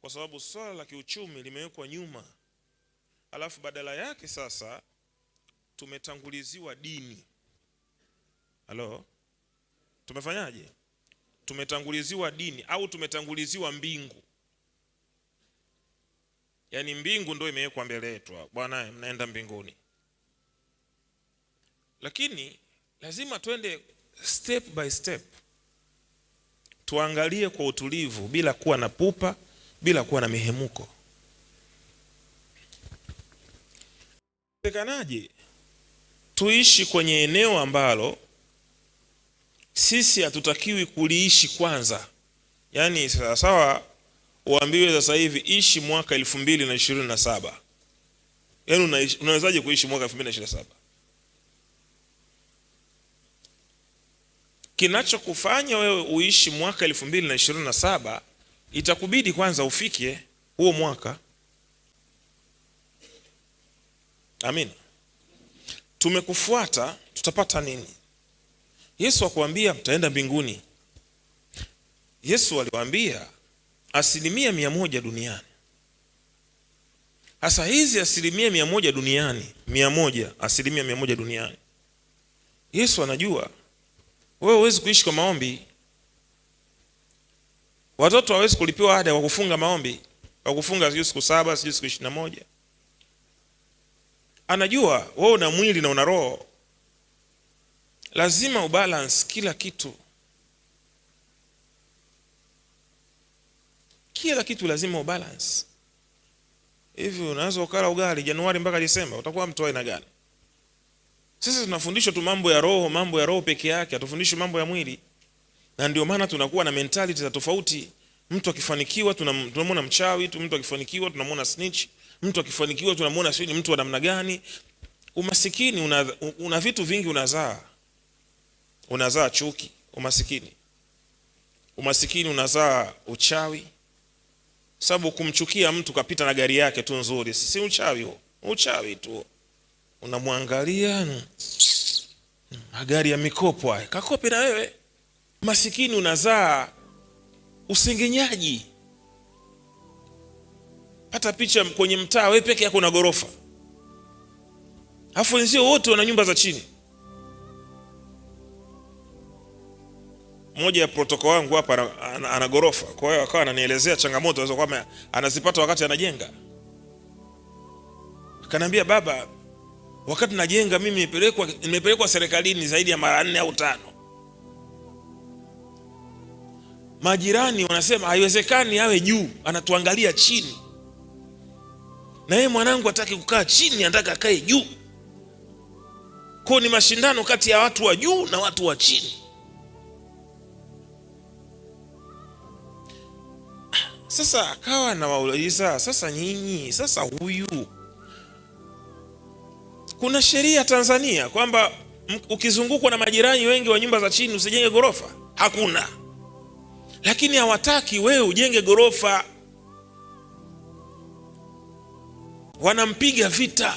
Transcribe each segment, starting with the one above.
kwa sababu swala la kiuchumi limewekwa nyuma. Alafu badala yake sasa tumetanguliziwa dini. Halo? Tumefanyaje? Tumetanguliziwa dini au tumetanguliziwa mbingu. Yaani mbingu ndio imewekwa mbele yetu. Bwana, mnaenda mbinguni. Lakini lazima twende step by step. Tuangalie kwa utulivu bila kuwa na pupa, bila kuwa na mihemuko. Tekanaje tuishi kwenye eneo ambalo sisi hatutakiwi kuliishi kwanza. Yaani sawa uambiwe sasa hivi ishi mwaka 2027. Yaani unawezaje kuishi mwaka 2027? Kinachokufanya wewe uishi mwaka 2027 itakubidi kwanza ufike huo mwaka. Amin. Tumekufuata, tutapata nini? Yesu akwambia mtaenda mbinguni. Yesu aliwaambia 100% duniani. Hasa hizi 100% duniani, 100% duniani. Yesu anajua wewe huwezi kuishi kwa maombi. Watoto hawezi kulipiwa ada kwa kufunga maombi, kwa kufunga siku 7, siku 21. Anajua wewe una mwili na una roho. Lazima ubalance kila kitu. Kila kitu lazima ubalance. Hivi unaweza ukala ugali Januari mpaka Disemba, utakuwa mtu wa aina gani? Sisi tunafundishwa tu mambo ya roho peke yake, hatufundishwi mambo ya mwili. Na ndio maana tunakuwa na mentality za tofauti. Mtu akifanikiwa tunamwona mchawi tu, mtu akifanikiwa tunamwona snitch, mtu akifanikiwa tunamwona sio ni mtu wa namna gani. Umasikini una vitu vingi unazaa chuki, umasikini unazaa uchawi. Sababu kumchukia mtu kapita na gari yake tu nzuri, si uchawi huo, uchawi tu. Unamwangalia magari ya mikopo haya, kakope na wewe. Masikini unazaa usengenyaji. Pata picha kwenye mtaa, wewe peke yako una gorofa. Alafu wenzio wote wana nyumba za chini. Mmoja ya protoko wangu hapa ana gorofa. Kwa hiyo akawa ananielezea changamoto hizo kwamba anazipata wakati anajenga. Akaniambia, baba, wakati najenga mimi nimepelekwa serikalini zaidi ya mara 4 au 5. Majirani wanasema haiwezekani awe juu, anatuangalia chini. Na yeye mwanangu hataki kukaa chini, anataka akae juu. Kwa ni mashindano kati ya watu wa juu na watu wa chini. Sasa akawa anawauliza, sasa nyinyi, sasa huyu, kuna sheria Tanzania kwamba ukizungukwa na majirani wengi wa nyumba za chini usijenge gorofa? Hakuna. Lakini hawataki wewe ujenge gorofa. Wanampiga vita.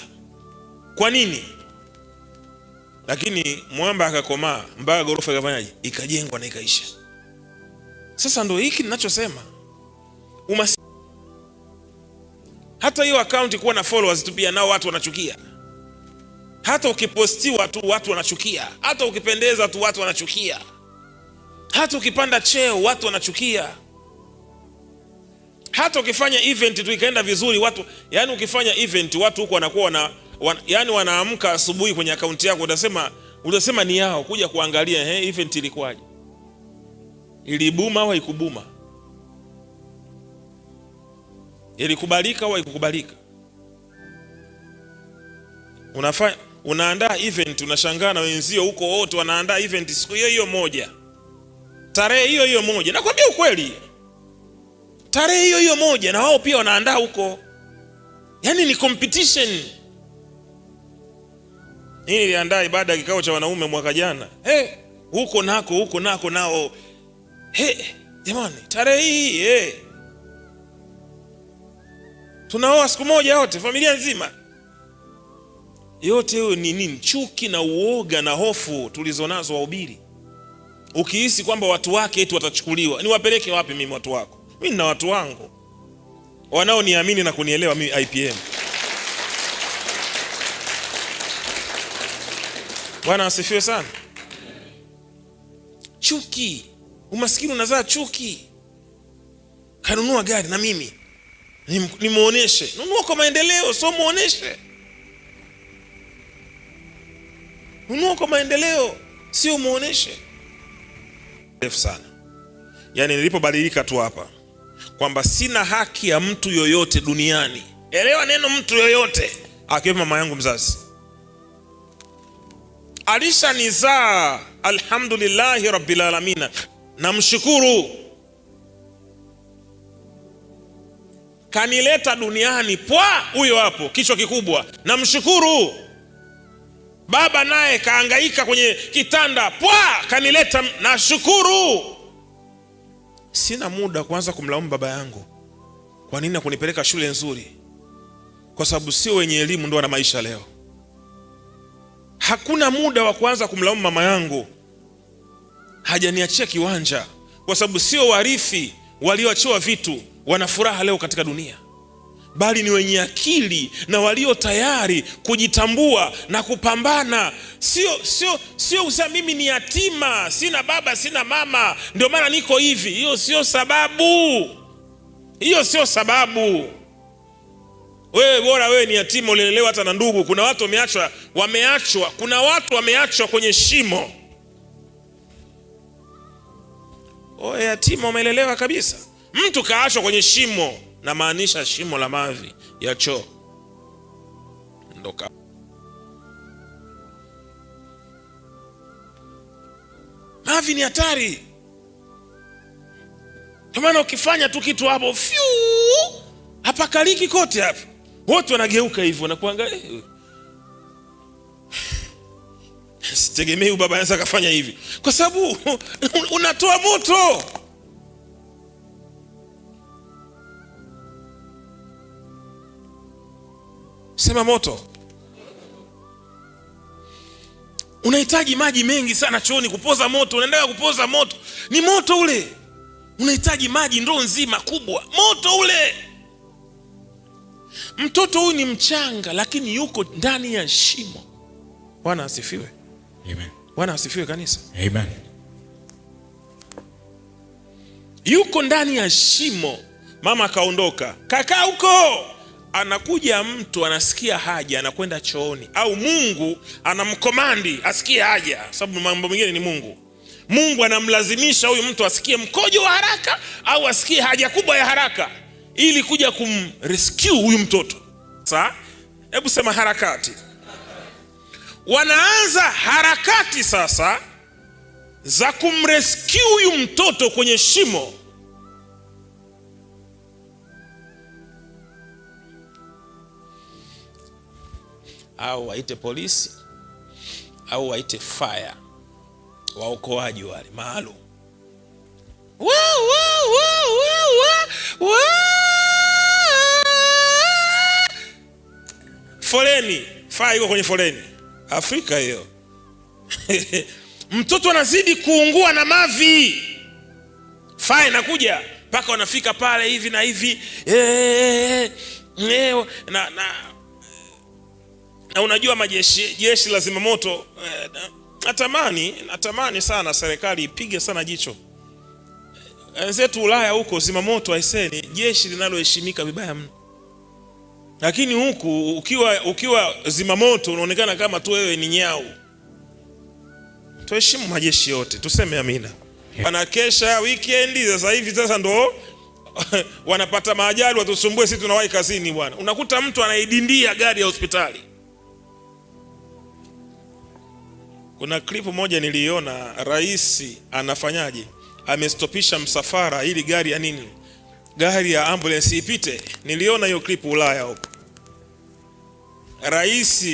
Kwa nini? Lakini mwamba akakomaa mpaka gorofa ikafanyaje? Ikajengwa na ikaisha. Sasa ndio hiki ninachosema. Hata hiyo account kuwa na followers tu pia nao watu wanachukia. Hata ukipostiwa tu watu wanachukia. Hata ukipendeza tu watu wanachukia. Hata ukipanda cheo watu wanachukia. Hata ukifanya event tu ikaenda vizuri watu, yani ukifanya event watu huko wanakuwa yani wanaamka asubuhi kwenye account yako utasema ni yao kuja kuangalia event ilikuwaje. Ilibuma au haikubuma? Ilikubalika au haikukubalika? Unaandaa event, unashangaa na wenzio huko wote wanaandaa event siku hiyo moja. Tarehe hiyo moja. Nakwambia ukweli. Tarehe hiyo moja na wao pia wanaandaa huko. Yaani ni competition. Hii niliandaa ibada ya kikao cha wanaume mwaka jana. Huko nako nao. Jamani, tarehe hii tunaoa siku moja wote, familia nzima. Yote hiyo ni nini? Chuki na uoga na hofu tulizonazo wahubiri. Ukihisi kwamba watu wake eti watachukuliwa, ni wapeleke wapi mimi watu wako? Mimi na watu wangu. wanaoniamini na kunielewa mimi IPM. Bwana asifiwe sana. Chuki, umaskini unazaa chuki. Kanunua gari na mimi nimuoneshe. Nunua kwa maendeleo, so muoneshe. Nunua kwa maendeleo, sio muoneshe. Ndefu sana. Yani nilipobadilika tu hapa kwamba sina haki ya mtu yoyote duniani. Elewa neno mtu yoyote, akiwemo mama yangu mzazi. Alishanizaa, alhamdulillahi rabbil alamin. Namshukuru. Kanileta duniani pwa, huyo hapo kichwa kikubwa. Namshukuru. Baba naye kaangaika kwenye kitanda pwa, kanileta, nashukuru. Sina muda kuanza kumlaumu baba yangu kwa nini hakunipeleka shule nzuri, kwa sababu sio wenye elimu ndio wana maisha leo. Hakuna muda wa kuanza kumlaumu mama yangu hajaniachia kiwanja, kwa sababu sio warithi walioachiwa vitu wana furaha leo katika dunia, bali ni wenye akili na walio tayari kujitambua na kupambana. Sio usema mimi ni yatima, sina baba sina mama ndio maana niko hivi. Hiyo sio sababu. Hiyo sio sababu. Wewe bora wewe ni yatima, ulelelewa hata na ndugu. Kuna watu wameachwa, kuna watu wameachwa kwenye shimo. Wewe yatima umelelewa kabisa. Mtu kaachwa kwenye shimo, na maanisha shimo la mavi ya choo. Ndoka. Mavi ni hatari. Kwa maana ukifanya tu kitu hapo, hapa kaliki kote hapa. Wote wanageuka hivyo na kuangalia. Sitegemei baba anaweza kufanya hivi, kwa sababu unatoa moto. Sema moto. Unahitaji maji mengi sana chooni kupoza moto. Unaendelea kupoza moto, ni moto ule. Unahitaji maji ndoo nzima kubwa, moto ule. Mtoto huyu ni mchanga, lakini yuko ndani ya shimo. Bwana asifiwe. Amen. Bwana asifiwe kanisa. Amen. Yuko ndani ya shimo. Mama akaondoka, kaka huko. Anakuja mtu anasikia haja, anakwenda chooni, au Mungu anamkomandi asikie haja, sababu mambo mengine ni Mungu. Mungu anamlazimisha huyu mtu asikie mkojo wa haraka au asikie haja kubwa ya haraka, ili kuja kumrescue huyu mtoto. Sasa hebu sema harakati. Wanaanza harakati sasa za kumrescue huyu mtoto kwenye shimo. Au waite polisi au waite fire, waokoaji wale maalum. Foleni, fire iko kwenye foleni. Afrika hiyo. Mtoto anazidi kuungua na mavi, fire inakuja mpaka wanafika pale hivi na hivi. Na unajua jeshi la zimamoto, natamani sana serikali ipige sana jicho. Wenzetu Ulaya huko zimamoto aiseni jeshi linaloheshimika vibaya mno. Lakini huku ukiwa zimamoto unaonekana kama tu wewe ni nyau. Tuheshimu majeshi yote, tuseme amina. Wanakesha weekend sasa hivi, sasa ndo wanapata maajali watusumbue sisi tunawahi kazini bwana. Unakuta mtu anaidindia gari ya hospitali. Kuna clip moja niliona, rais anafanyaje? Amestopisha msafara ili gari ya nini? Gari ya ambulance ipite. Niliona hiyo clip Ulaya huko. Rais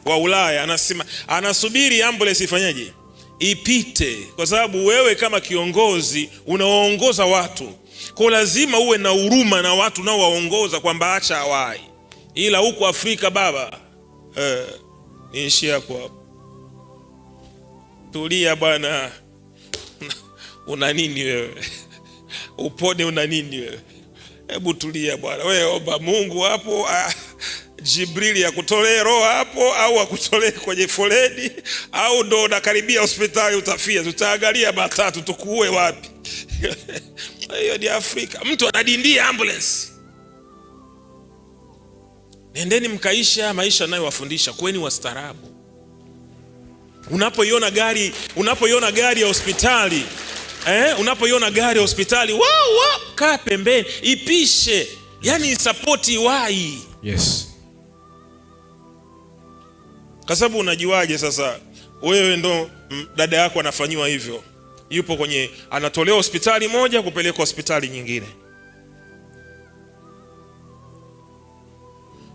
wa Ulaya anasema anasubiri ambulance ifanyaje? Ipite, kwa sababu wewe kama kiongozi unawaongoza watu, kwa lazima uwe na huruma na watu nao waongoza kwamba acha hawai. Ila huko Afrika baba, niishia kwa tulia bwana. Una nini wewe? Upone una nini wewe? Hebu tulia bwana, wewe omba Mungu hapo, Jibrili akutolee roho hapo, au akutolee kwenye foleni, au ndo unakaribia hospitali utafia, tutaangalia matatu tukuue wapi. Hiyo ni Afrika. Mtu anadindia ambulance. Nendeni mkaisha maisha nayo wafundisha, kweni wastaarabu. Unapoiona gari ya hospitali, unapoiona gari ya hospitali, kaa pembeni, ipishe. Yani support wai. Yes. Kwa sababu unajuaje sasa wewe ndo dada yako anafanyiwa hivyo? Yupo kwenye, anatolewa hospitali moja kupeleka hospitali nyingine,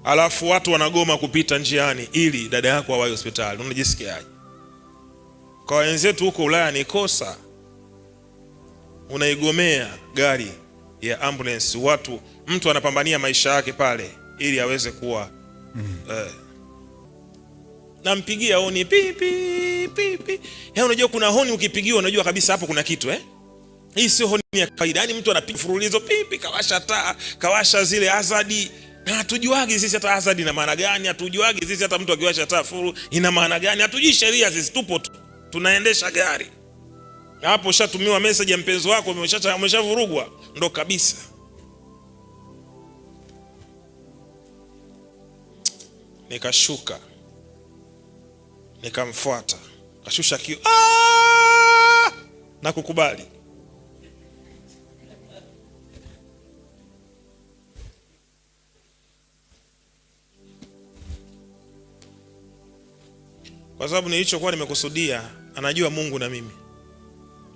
alafu watu wanagoma kupita njiani ili dada yako awahi hospitali. Unajisikiaje? Kwa wenzetu huko Ulaya ni kosa. Unaigomea gari ya ambulance, mtu anapambania maisha yake pale ili aweze kuwa nampigia honi pipi. Unajua kuna honi ukipigiwa unajua kabisa hapo kuna kitu Hii sio honi ya kawaida. Yaani mtu anapiga fululizo pipi, kawasha taa, kawasha zile hazard. Na hatujuagi sisi hata hazard ina maana gani, hatujuagi sisi hata mtu akiwasha taa furu ina maana gani. Hatujui sheria sisi, tupo tu tunaendesha gari. Hapo ushatumiwa message ya mpenzi wako, umeshavurugwa, ndo kabisa. Nikashuka, nikamfuata, kashusha kio, na kukubali. Kwa sababu nilichokuwa nimekusudia, anajua Mungu na mimi.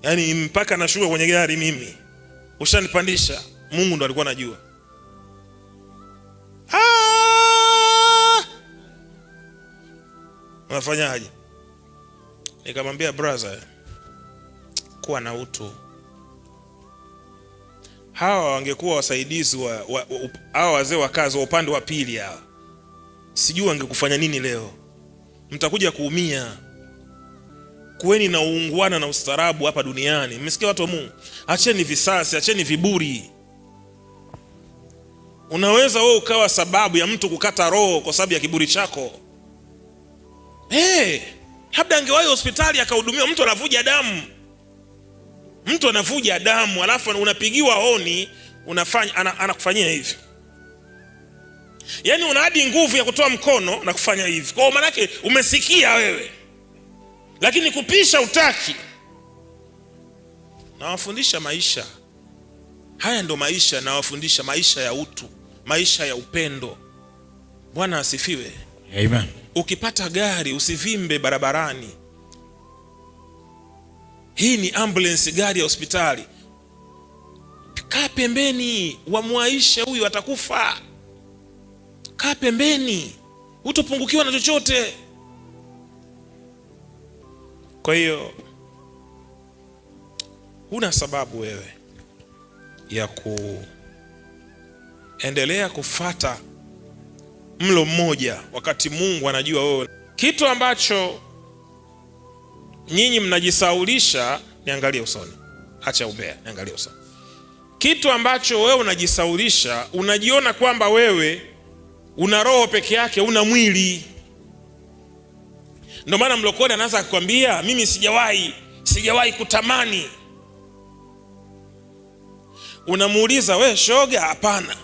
Yaani mpaka nashuka kwenye gari mimi, ushanipandisha, Mungu ndo alikuwa anajua. Unafanyaje? Nikamwambia brother, kuwa na utu. Hawa wangekuwa wasaidizi hawa wazee wa kazi wa upande wa pili hawa, sijui wangekufanya nini leo. Mtakuja kuumia. Kuweni na uungwana na ustaarabu hapa duniani. Mmesikia watu wa Mungu? Acheni visasi, acheni viburi. Unaweza wewe ukawa sababu ya mtu kukata roho kwa sababu ya kiburi chako. Labda angewahi hospitali akahudumiwa. Mtu anavuja damu, alafu unapigiwa honi, anakufanyia hivi. Yaani una hadi nguvu ya kutoa mkono na kufanya hivi. Kwa maana yake umesikia wewe, lakini kupisha utaki. Nawafundisha maisha haya, ndo maisha nawafundisha, maisha ya utu, maisha ya upendo. Bwana asifiwe. Amen. Ukipata gari usivimbe barabarani. Hii ni ambulance, gari ya hospitali. Kaa pembeni, wamwaishe huyu, atakufa. Kaa pembeni, utopungukiwa na chochote. Kwa hiyo huna sababu wewe ya kuendelea kufata mlo mmoja wakati Mungu anajua wewe. Kitu ambacho nyinyi mnajisaulisha, niangalie usoni. Acha umbea, niangalie usoni. Kitu ambacho wewe unajisaulisha, unajiona kwamba wewe una roho peke yake, una mwili. Ndio maana mlokole anaanza kukwambia mimi sijawahi kutamani. Unamuuliza, we shoga? Hapana.